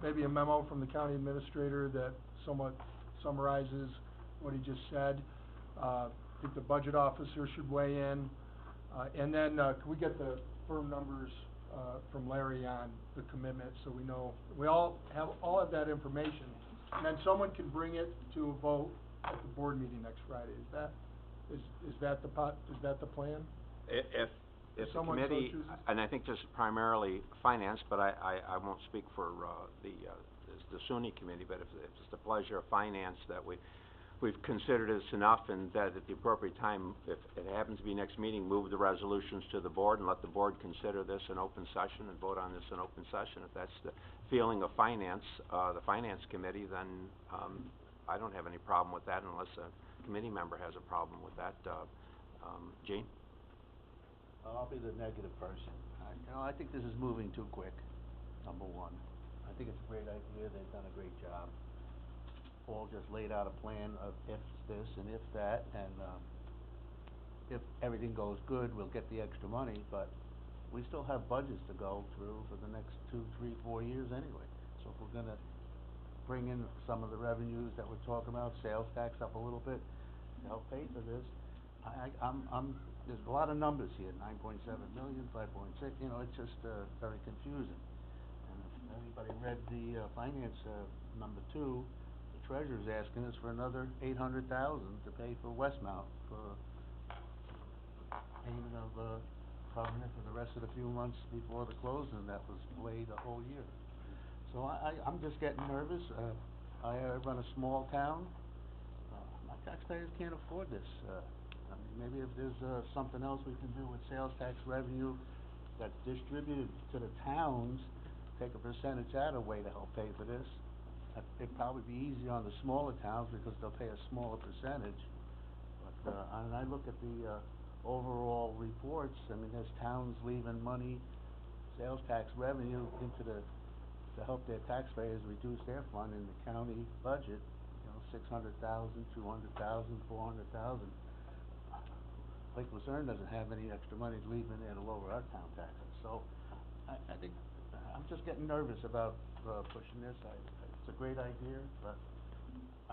maybe a memo from the county administrator that somewhat summarizes what he just said? I think the budget officer should weigh in. And then can we get the firm numbers from Larry on the commitment, so we know, we all have that information, and then someone can bring it to a vote at the board meeting next Friday. Is that the plan? If the someone so committee, chooses? and I think this is primarily finance, but I won't speak for the SUNY committee, but if it's the pleasure of finance that we've considered this enough, and that at the appropriate time, if it happens to be next meeting, move the resolutions to the board and let the board consider this in open session and vote on this in open session. If that's the feeling of finance, the finance committee, then I don't have any problem with that unless a committee member has a problem with that. Gene? I'll be the negative person. I think this is moving too quick, number one. I think it's a great idea. They've done a great job. Paul just laid out a plan of if this and if that, and if everything goes good, we'll get the extra money, but we still have budgets to go through for the next 2, 3, 4 years anyway. So if we're gonna bring in some of the revenues that we're talking about, sales tax up a little bit, to help pay for this, there's a lot of numbers here, 9.7 million, 5.6, you know, it's just very confusing. And if anybody read the finance number 2, treasurer's asking us for another $800,000 to pay for Westmount for payment of covenant for the rest of the few months before the closing that was delayed a whole year. So I'm just getting nervous. I run a small town. My taxpayers can't afford this. I mean, maybe if there's something else we can do with sales tax revenue that's distributed to the towns, take a percentage that away to help pay for this. It'd probably be easier on the smaller towns because they'll pay a smaller percentage. But, and I look at the, overall reports, I mean, there's towns leaving money, sales tax revenue into the, to help their taxpayers reduce their fund in the county budget, you know, 600,000, 200,000, 400,000. Lake Luzerne doesn't have any extra money to leave in there to lower our town taxes, so I think, I'm just getting nervous about, pushing this. It's a great idea, but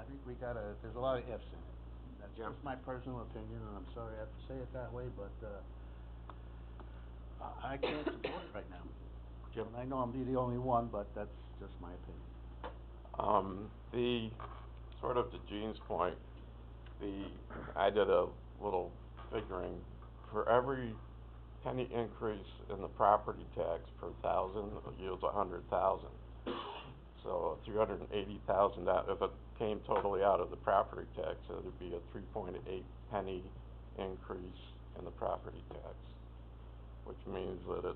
I think there's a lot of ifs in it. That's Jim? just my personal opinion, and I'm sorry I have to say it that way, but, I can't support it right now. Jim? And I know I'm the only one, but that's just my opinion. Sort of to Gene's point, I did a little figuring, for every penny increase in the property tax per thousand yields 100,000. So $380,000, if it came totally out of the property tax, it would be a 3.8 penny increase in the property tax, which means that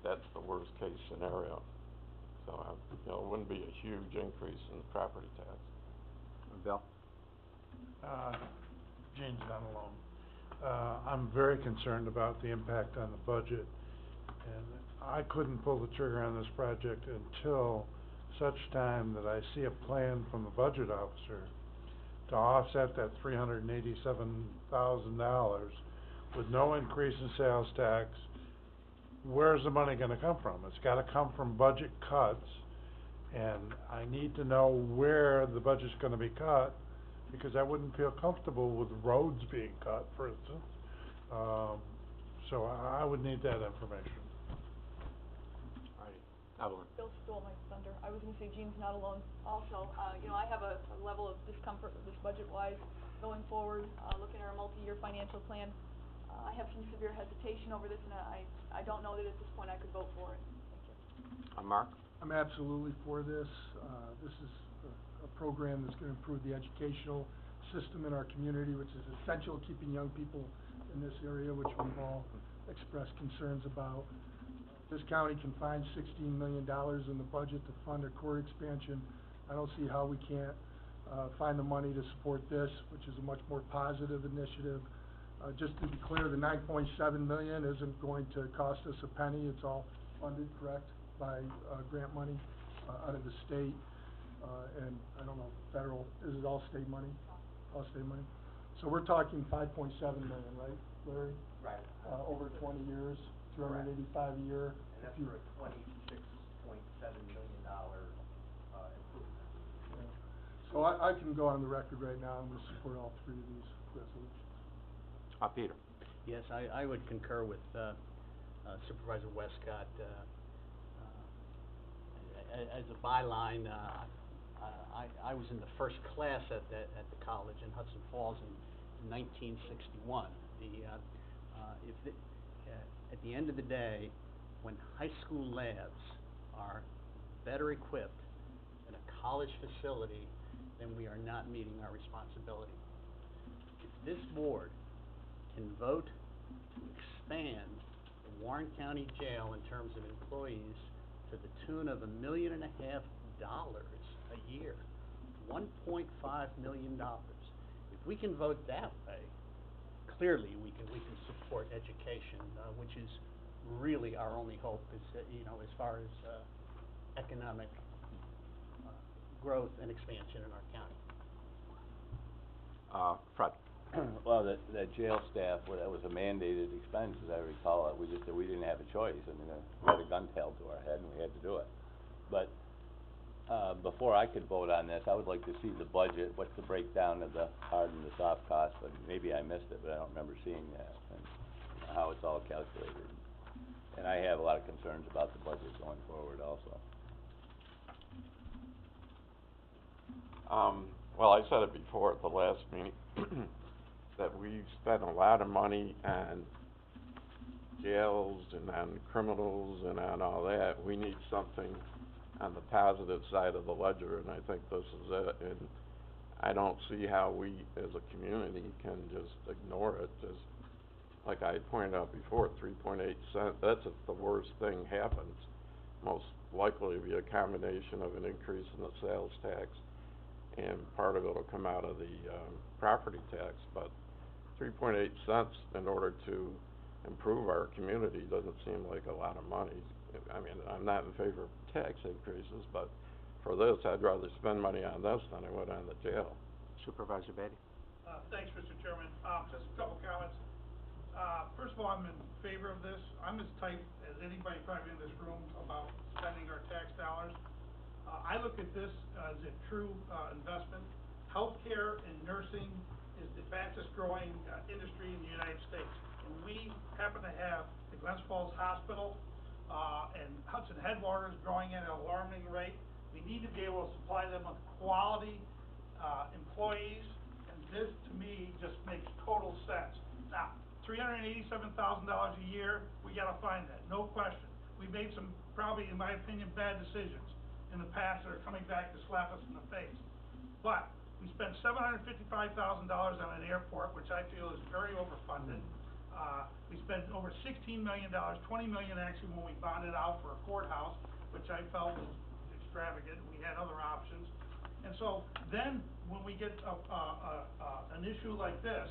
that's the worst case scenario. So, you know, it wouldn't be a huge increase in the property tax. Bill? Gene's not alone. I'm very concerned about the impact on the budget, and I couldn't pull the trigger on this project until such time that I see a plan from the budget officer to offset that $387,000 with no increase in sales tax. Where's the money gonna come from? It's gotta come from budget cuts, and I need to know where the budget's gonna be cut, because I wouldn't feel comfortable with roads being cut, for instance. So I would need that information. All right, Evelyn? Bill stole my thunder. I was gonna say Gene's not alone also. You know, I have a level of discomfort with this budget-wise going forward, looking at our multi-year financial plan. I have some severe hesitation over this, and I don't know that at this point I could vote for it. Thank you. Mark? I'm absolutely for this. This is a program that's gonna improve the educational system in our community, which is essential to keeping young people in this area, which we've all expressed concerns about. This county can find $16 million in the budget to fund a core expansion. I don't see how we can't, find the money to support this, which is a much more positive initiative. Just to be clear, the $9.7 million isn't going to cost us a penny. It's all funded, correct, by, grant money, out of the state. And I don't know, federal, is it all state money? All state money? So we're talking $5.7 million, right, Larry? Right. Over 20 years, $285 a year. And that's for a $26.7 million, improvement. Yeah. So I can go on the record right now, I'm gonna support all three of these resolutions. Peter? Yes, I would concur with Supervisor Westcott. As a byline, I was in the first class at the college in Hudson Falls in 1961. At the end of the day, when high school labs are better equipped than a college facility, then we are not meeting our responsibility. If this board can vote to expand the Warren County Jail in terms of employees to the tune of $1.5 million a year, $1.5 million. If we can vote that way, clearly we can support education, which is really our only hope, is you know, as far as economic growth and expansion in our county. Fred? Well, that jail staff, well, that was a mandated expense, as I recall it. We didn't have a choice. I mean, we had a gun held to our head and we had to do it. But, before I could vote on this, I would like to see the budget, what's the breakdown of the hard and the soft costs, but maybe I missed it, but I don't remember seeing that, and how it's all calculated. And I have a lot of concerns about the budget going forward also. Well, I said it before at the last meeting, that we spent a lot of money on jails and on criminals and on all that. We need something on the positive side of the ledger, and I think this is it. And I don't see how we, as a community, can just ignore it. Just like I pointed out before, 3.8 cents, that's if the worst thing happens. Most likely it'll be a combination of an increase in the sales tax, and part of it will come out of the, property tax, but 3.8 cents in order to improve our community doesn't seem like a lot of money. I mean, I'm not in favor of tax increases, but for this, I'd rather spend money on this than I would on the jail. Supervisor Beatty? Thanks, Mr. Chairman. Just a couple comments. First of all, I'm in favor of this. I'm as tight as anybody probably in this room about spending our tax dollars. I look at this as a true investment. Healthcare and nursing is the fastest growing industry in the United States. And we happen to have the Glens Falls Hospital and Hudson Headwaters growing at an alarming rate. We need to be able to supply them with quality employees, and this, to me, just makes total sense. Now, $387,000 a year, we gotta find that, no question. We've made some, probably, in my opinion, bad decisions in the past that are coming back to slap us in the face. But we spent $755,000 on an airport, which I feel is very overfunded. We spent over $16 million, $20 million actually when we bonded out for a courthouse, which I felt was extravagant. We had other options. And so then when we get an issue like this,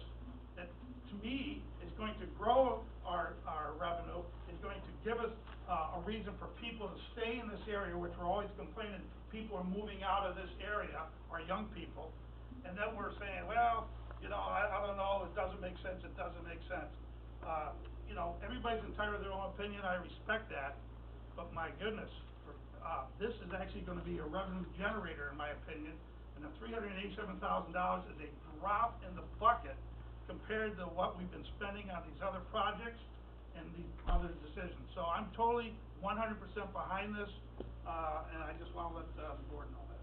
that to me is going to grow our revenue, is going to give us a reason for people to stay in this area, which we're always complaining people are moving out of this area, or young people, and then we're saying, well, you know, I don't know, it doesn't make sense, it doesn't make sense. You know, everybody's entitled to their own opinion, I respect that, but my goodness, this is actually gonna be a revenue generator in my opinion, and the $387,000 is a drop in the bucket compared to what we've been spending on these other projects and the other decisions. So I'm totally 100% behind this, and I just wanna let the board know that.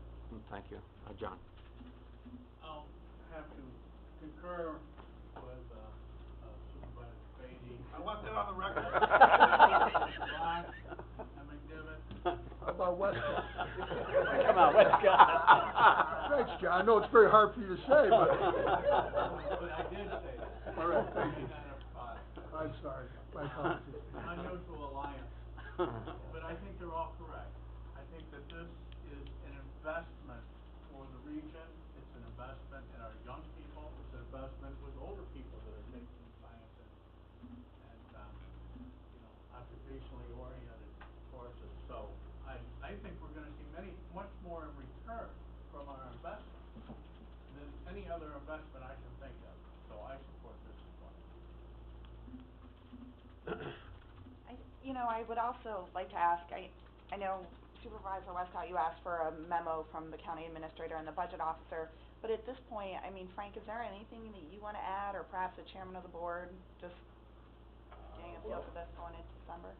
Thank you. John? I'll have to concur with, Supervisor Beatty. I want that on the record. Ron, and McDevitt. How about Westcott? Come on, Westcott. Thanks, John. I know it's very hard for you to say, but. But I did say that. All right, thank you. Kind of, I'm sorry, my apologies. unusual alliance, but I think they're all correct. I think that this is an investment for the region, it's an investment in our young people, it's an investment with older people that are taking science and you know, occupationally oriented courses. So I think we're gonna see much more in return from our investment than any other investment I can think of. So I support this as well. You know, I would also like to ask, I know Supervisor Westcott, you asked for a memo from the county administrator and the budget officer, but at this point, I mean, Frank, is there anything that you wanna add, or perhaps the chairman of the board, just getting a feel for this going into December?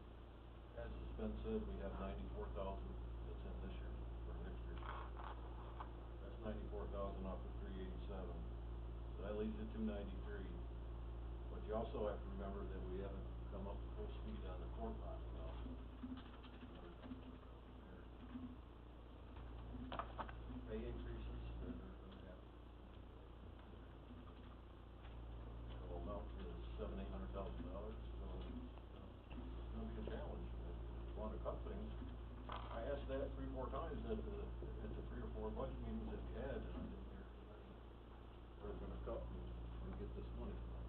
As has been said, we have 94,000 that's in this year, for next year. That's 94,000 off of 387, so that leaves you 293. But you also have to remember that we haven't come up to full speed on the court bonding also. Pay increases that are gonna happen. The amount is $700,000-800,000, so it's gonna be a challenge. If we wanna cut things, I asked that 3 or 4 times at the 3 or 4 budget meetings that we had, and I didn't hear where they're gonna cut and get this money from.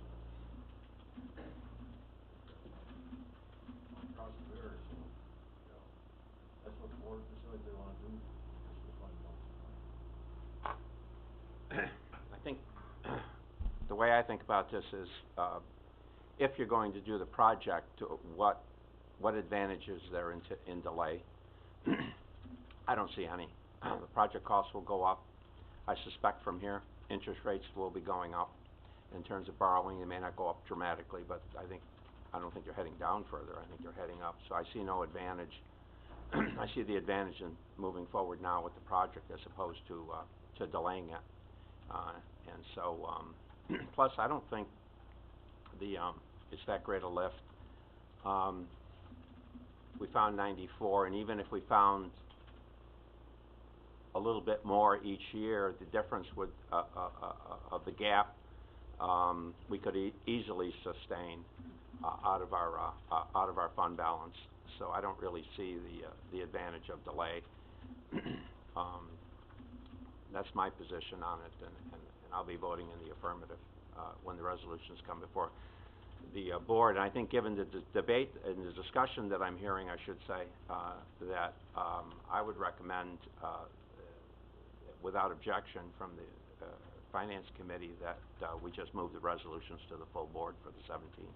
Across the bear, so, you know, that's what the board decides they wanna do, just the fund money. I think, the way I think about this is, if you're going to do the project, what advantages there in delay? I don't see any. The project costs will go up. I suspect from here, interest rates will be going up. In terms of borrowing, they may not go up dramatically, but I don't think you're heading down further. I think you're heading up. So I see no advantage. I see the advantage in moving forward now with the project as opposed to delaying it. And so, plus I don't think it's that great a lift. We found 94, and even if we found a little bit more each year, the difference would of the gap we could easily sustain out of our fund balance. So I don't really see the advantage of delay. That's my position on it, and I'll be voting in the affirmative when the resolutions come before the board. And I think given the debate and the discussion that I'm hearing, I should say, that I would recommend, without objection from the Finance Committee, that we just move the resolutions to the full board for the 17th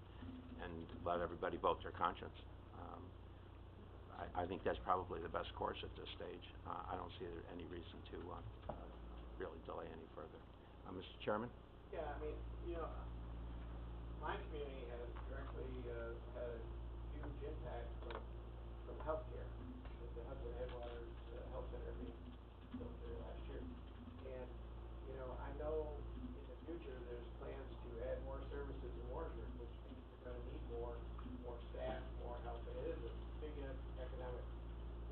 and let everybody vote their conscience. I think that's probably the best course at this stage. I don't see any reason to really delay any further. Mr. Chairman? Yeah, I mean, you know, my community has directly had a huge impact from healthcare. The Hudson Headwaters Health Center being built there last year. And, you know, I know in the future there's plans to add more services in Warrensburg, which means they're gonna need more staff, more help, and it is a big economic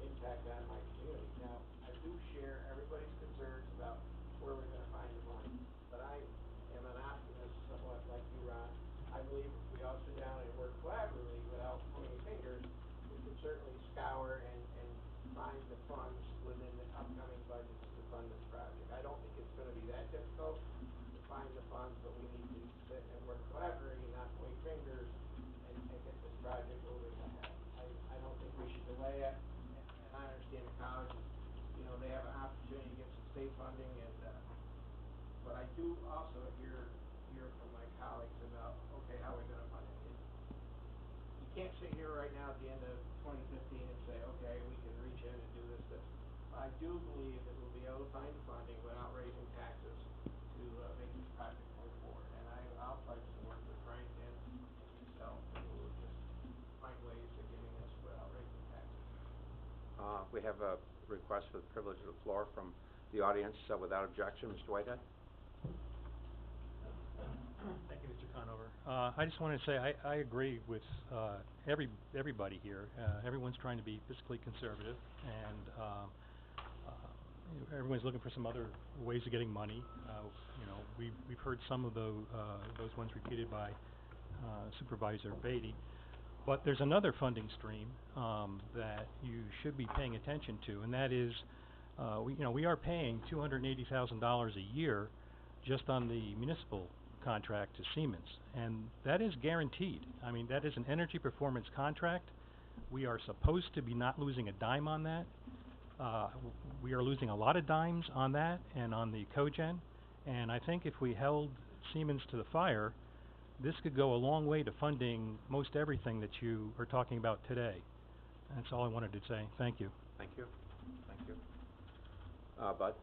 impact on my community. Now, I do share everybody's concerns about where we're gonna find the money, but I am an optimist, somewhat like you, Ron. I believe if we all sit down and work collaboratively without pointing fingers, we can certainly scour and find the funds within the upcoming budgets to fund this project. I don't think it's gonna be that difficult to find the funds, but we need to sit and work collaboratively, not point fingers, and get this project moving ahead. I don't think we should delay it, and I understand the colleges, you know, they have an opportunity to get some state funding, and but I do also hear from my colleagues about, okay, how are we gonna fund it? You can't sit here right now at the end of 2015 and say, okay, we can reach in and do this. I do believe that we'll be able to find the funding without raising taxes to make this project move forward. And I'll pledge to work with Frank and yourself, and we'll just find ways of getting this without raising taxes. We have a request for the privilege of the floor from the audience, so without objection, Mr. Whitehead. Thank you, Mr. Conover. I just wanted to say I agree with everybody here. Everyone's trying to be fiscally conservative, and everyone's looking for some other ways of getting money. You know, we've heard some of those ones repeated by Supervisor Beatty. But there's another funding stream that you should be paying attention to, and that is, we are paying $280,000 a year just on the municipal contract to Siemens, and that is guaranteed. I mean, that is an energy performance contract. We are supposed to be not losing a dime on that. We are losing a lot of dimes on that and on the cogen, and I think if we held Siemens to the fire, this could go a long way to funding most everything that you are talking about today. That's all I wanted to say. Thank you. Thank you. Thank you. Bud?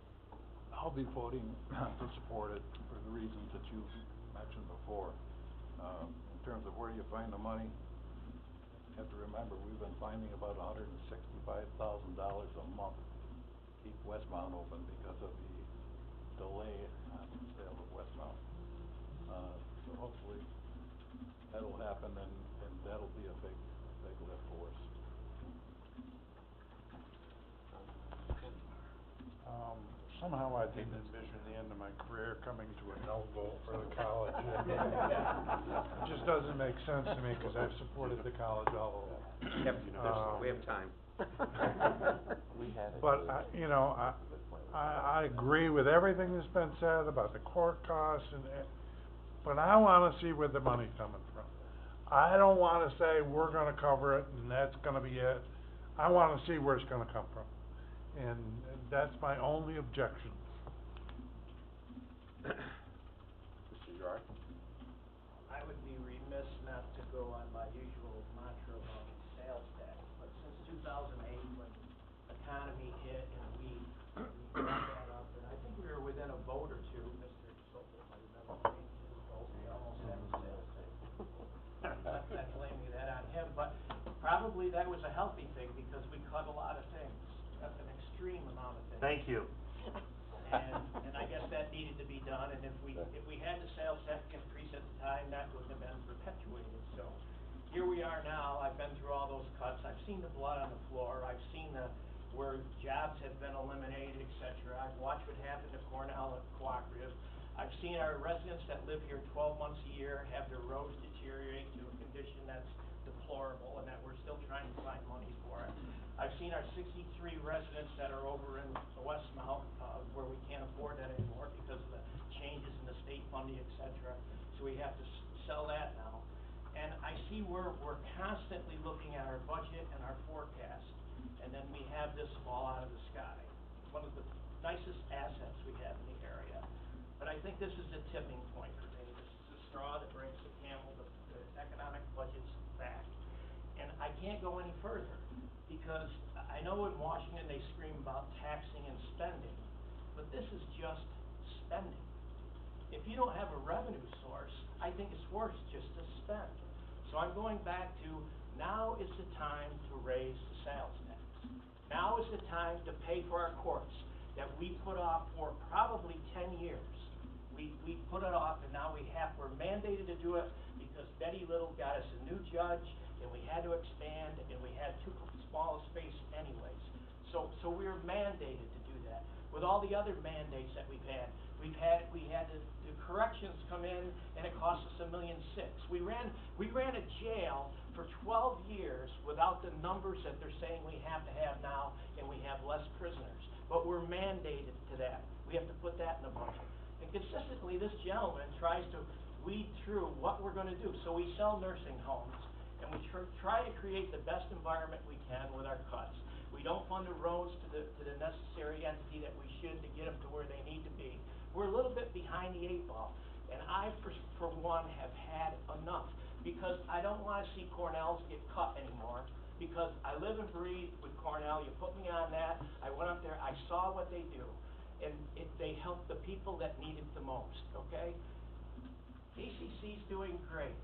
I'll be voting to support it for the reasons that you mentioned before. In terms of where you find the money, you have to remember we've been finding about $165,000 a month to keep Westmount open because of the delay on the sale of Westmount. So hopefully that'll happen, and that'll be a big lift for us. Somehow I didn't envision the end of my career coming to a no vote for the college. It just doesn't make sense to me, because I've supported the college all along. Yep, we have time. But, I agree with everything that's been said about the court costs, but I wanna see where the money's coming from. I don't wanna say we're gonna cover it and that's gonna be it. I wanna see where it's gonna come from. And that's my only objection. Mr. Gerard? I would be remiss not to go on my usual mantra about sales tax, but since 2008, when the economy hit and we brought that up, and I think we were within a vote or two, Mr. Sokol might remember changing his vote, we almost had the sales tax. Not blaming that on him, but probably that was a healthy thing, because we cut a lot of things, cut an extreme amount of things. Thank you. And I guess that needed to be done, and if we had the sales tax increase at the time, that wouldn't have been perpetuated. So here we are now. I've been through all those cuts. I've seen the blood on the floor. I've seen where jobs have been eliminated, etc. I've watched what happened to Cornell Cooperative. I've seen our residents that live here 12 months a year have their roads deteriorate to a condition that's deplorable and that we're still trying to find money for it. I've seen our 63 residents that are over in the Westmount, where we can't afford that anymore because of the changes in the state funding, et cetera. So we have to sell that now. And I see we're constantly looking at our budget and our forecast, and then we have this fall out of the sky. One of the nicest assets we have in the area. But I think this is a tipping point for me. This is the straw that breaks the camel, the economic budget's back. And I can't go any further, because I know in Washington they scream about taxing and spending, but this is just spending. If you don't have a revenue source, I think it's worse just to spend. So I'm going back to, now is the time to raise the sales tax. Now is the time to pay for our courts that we put off for probably 10 years. We put it off, and now we're mandated to do it because Betty Little got us a new judge, and we had to expand, and we had too small a space anyways. So we're mandated to do that. With all the other mandates that we had the corrections come in, and it cost us $1.6 million. We ran a jail for 12 years without the numbers that they're saying we have to have now, and we have less prisoners. But we're mandated to that. We have to put that in the budget. And consistently, this gentleman tries to weed through what we're going to do. So we sell nursing homes, and we try to create the best environment we can with our cuts. We don't fund the roads to the necessary entity that we should to get them to where they need to be. We're a little bit behind the 8 ball, and I, for one, have had enough, because I don't want to see Cornell's get cut anymore, because I live and breathe with Cornell. You put me on that. I went up there. I saw what they do, and they help the people that need it the most, okay? ACC's doing great.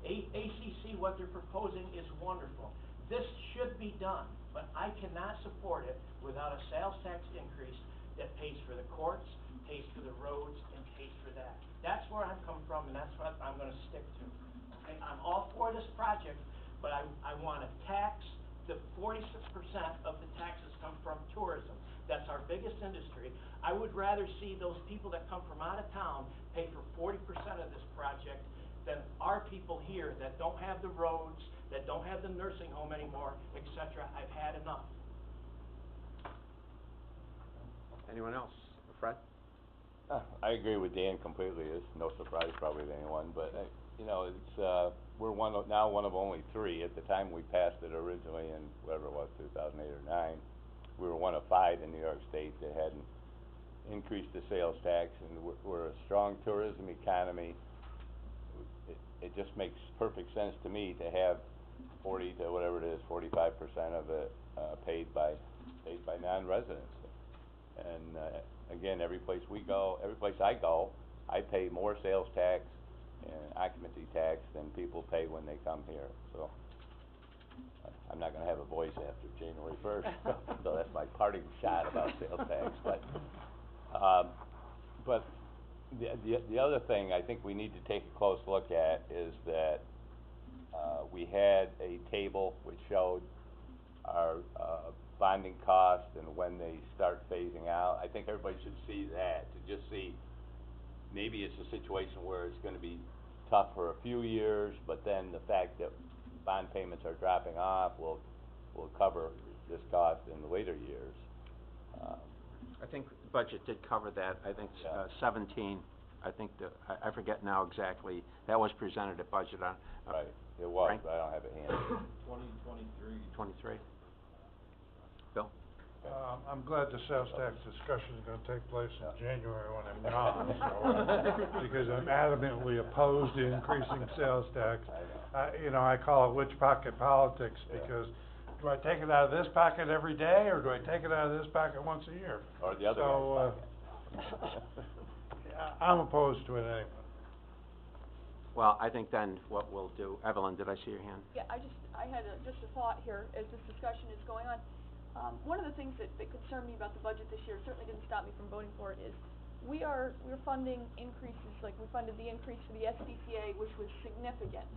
ACC, what they're proposing is wonderful. This should be done, but I cannot support it without a sales tax increase that pays for the courts, pays for the roads, and pays for that. That's where I'm coming from, and that's what I'm going to stick to. Okay? I'm all for this project, but I want to tax the 46% of the taxes come from tourism. That's our biggest industry. I would rather see those people that come from out of town pay for 40% of this project than our people here that don't have the roads, that don't have the nursing home anymore, etc. I've had enough. Anyone else? Fred? I agree with Dan completely. It's no surprise probably to anyone, but you know, it's we're now one of only 3. At the time we passed it originally in whatever it was, 2008 or 9, we were one of 5 in New York State that hadn't increased the sales tax, and we're a strong tourism economy. It just makes perfect sense to me to have 40 to whatever it is, 45% of it paid by non-residents. And again, every place I go, I pay more sales tax and occupancy tax than people pay when they come here. So I'm not going to have a voice after January 1st, so that's my parting shot about sales tax. But the other thing I think we need to take a close look at is that we had a table which showed our bonding costs and when they start phasing out. I think everybody should see that, to just see maybe it's a situation where it's going to be tough for a few years, but then the fact that bond payments are dropping off will cover this cost in the later years. I think the budget did cover that. I think 17. I think I forget now exactly. That was presented at budget on. Right, it was, Frank? but I don't have it handy. 23. Bill? I'm glad the sales tax discussion is gonna take place in January when I'm not, so, because I'm adamantly opposed to increasing sales tax. I call it witch pocket politics, because do I take it out of this pocket every day, or do I take it out of this pocket once a year? Or the other guy's pocket. I'm opposed to it anyway. Well, I think then what we'll do, Evelyn, did I see your hand? Yeah, I had just a thought here as this discussion is going on. One of the things that concerned me about the budget this year, certainly didn't stop me from voting for it, is we're funding increases, like we funded the increase for the SDCA, which was significant.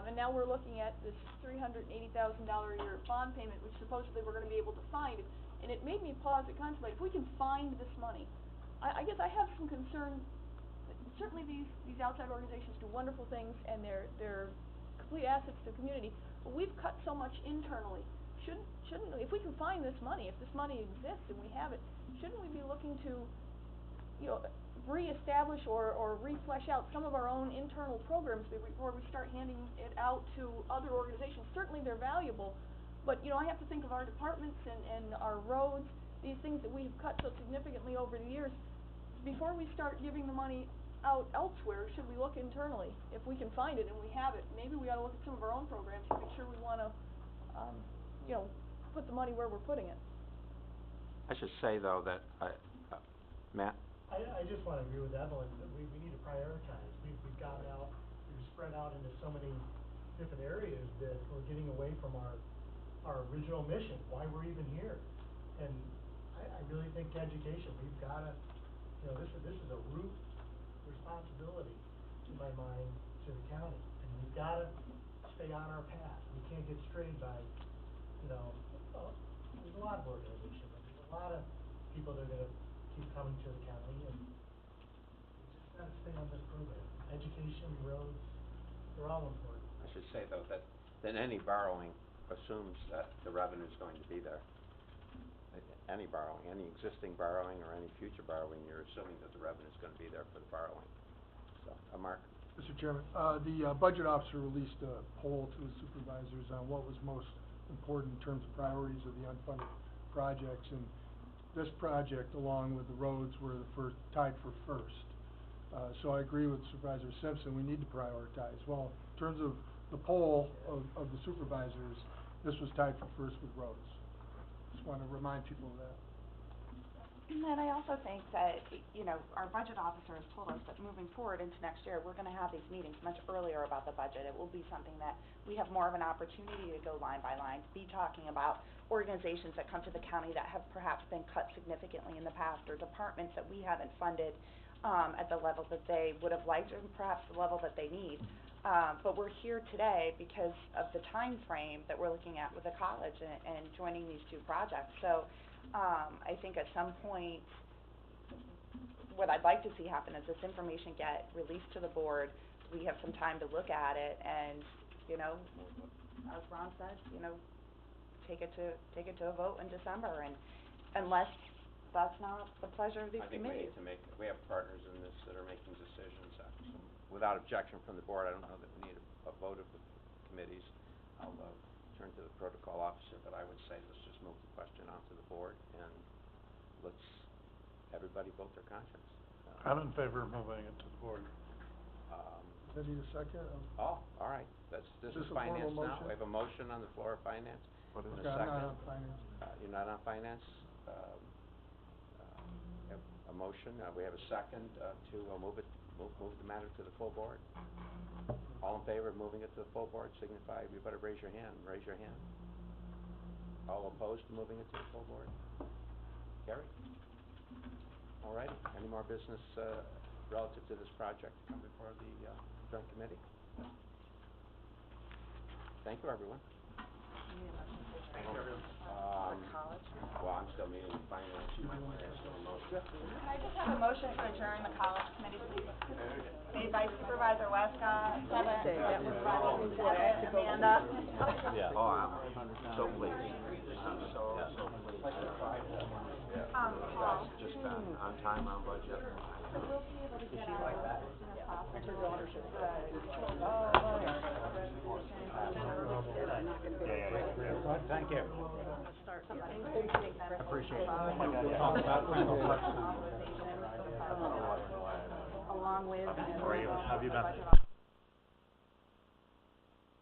And now we're looking at this $380,000 a year bond payment, which supposedly we're going to be able to find. And it made me pause and contemplate, if we can find this money, I guess I have some concern certainly these outside organizations do wonderful things, and they're complete assets to the community, but we've cut so much internally. Shouldn't we, if we can find this money, if this money exists and we have it, shouldn't we be looking to, you know, reestablish or re-flesh out some of our own internal programs before we start handing it out to other organizations? Certainly they're valuable, but, you know, I have to think of our departments and our roads, these things that we've cut so significantly over the years. Before we start giving the money out elsewhere, should we look internally? If we can find it and we have it, maybe we ought to look at some of our own programs to make sure we wanna, you know, put the money where we're putting it. I should say, though, that, Matt? I just wanna agree with Evelyn, that we need to prioritize. We've gotten out, we've spread out into so many different areas that we're getting away from our original mission, why we're even here. And I really think education, we've gotta, you know, this is a root responsibility, in my mind, to the county. And we've gotta stay on our path. We can't get strayed by, you know, there's a lot of organizations, there's a lot of people that are gonna keep coming to the county, and we just gotta stay on this program. Education, roads, they're all important. I should say, though, that any borrowing assumes that the revenue's going to be there. Any borrowing, any existing borrowing or any future borrowing, you're assuming that the revenue's gonna be there for the borrowing. So, Mark? Mr. Chairman, the budget officer released a poll to the supervisors on what was most important in terms of priorities of the unfunded projects, and this project, along with the roads, were tied for first. So I agree with Supervisor Simpson, we need to prioritize. Well, in terms of the poll of the supervisors, this was tied for first with roads. Just want to remind people of that. And I also think that, you know, our budget officer has told us that moving forward into next year, we're gonna have these meetings much earlier about the budget. It will be something that we have more of an opportunity to go line by line, to be talking about organizations that come to the county that have perhaps been cut significantly in the past, or departments that we haven't funded at the level that they would have liked, or perhaps the level that they need. But we're here today because of the time frame that we're looking at with the college and joining these two projects. So I think at some point, what I'd like to see happen is this information get released to the board, we have some time to look at it, and, you know, as Ron said, you know, take it to a vote in December, and unless that's not the pleasure of these committees. I think we have partners in this that are making decisions, without objection from the board. I don't know that we need a vote of the committees. I'll turn to the protocol officer, but I would say let's just move the question onto the board, and let's everybody vote their conscience. I'm in favor of moving it to the board. Does that need a second? All right, this is finance now. We have a motion on the floor of finance. What is Okay, it? I'm not on finance. You're not on finance? We have a motion, we have a second, to move the matter to the full board. All in favor of moving it to the full board, signify, you better raise your hand. All opposed to moving it to the full board? Carried. All right, any more business, relative to this project to come before the, joint committee? Thank you, everyone. Thank you, everyone. Well, I'm still meeting with finance, you might want to ask for a motion. Can I just have a motion to adjourn the college committee, please? Made by Supervisor Westcott, second, Supervisor Amanda. Yeah. Oh, I'm so pleased. I'm so pleased. Paul. Just on time, on budget. So we'll be able to get out as soon as possible. Thank you. Appreciate it. Along with. How are you? How have you been?